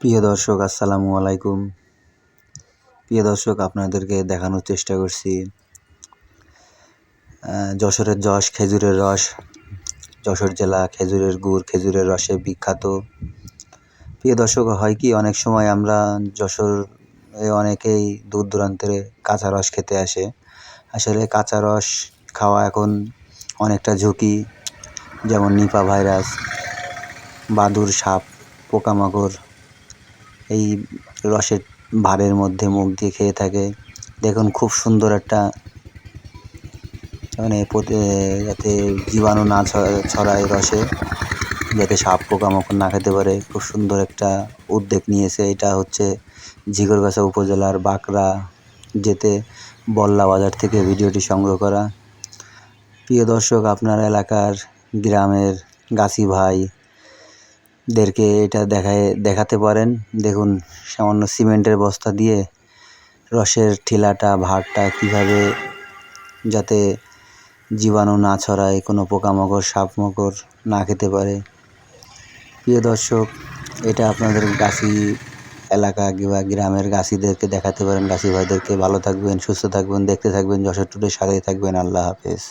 প্রিয় দর্শক, আসসালামু আলাইকুম। প্রিয় দর্শক, আপনাদেরকে দেখানোর চেষ্টা করছি যশোরের যশ খেজুরের রস। যশোর জেলা খেজুরের গুড়, খেজুরের রসে বিখ্যাত। প্রিয় দর্শক, হয় কি অনেক সময় আমরা যশোরে অনেকেই দূর দূরান্তের কাঁচা রস খেতে আসে। আসলে কাঁচা রস খাওয়া এখন অনেকটা ঝুঁকি, যেমন নিপা ভাইরাস, বাদুড় সাপ, পোকামাকড় এই রসের ভারের মধ্যে মুখ দিয়ে খেয়ে থাকে। দেখুন, খুব সুন্দর একটা যাতে জীবাণু না ছড়ায় রসে, যাতে সাপ পোকামাকড় না খেতে পারে, খুব সুন্দর একটা উদ্যোগ নিয়েছে। এটা হচ্ছে ঝিকরগাছা উপজেলার বাকরা যেতে বল্লা বাজার থেকে ভিডিওটি সংগ্রহ করা। প্রিয় দর্শক, আপনার এলাকার গ্রামের গাছি ভাইদেরকে এটা দেখাতে পারেন। দেখুন, সামান্য সিমেন্টের বস্তা দিয়ে রসের ঠিলাটা ভারটা কীভাবে, যাতে জীবাণু না ছড়ায়, কোনো পোকামাকড় সাপ মাকড় না খেতে পারে। প্রিয় দর্শক, এটা আপনাদের গাছি এলাকা কিংবা গ্রামের গাছিদেরকে দেখাতে পারেন, গাছি ভাইদেরকে। ভালো থাকবেন, সুস্থ থাকবেন, দেখতে থাকবেন যশোর টুডে, সাথেই থাকবেন। আল্লাহ হাফেজ।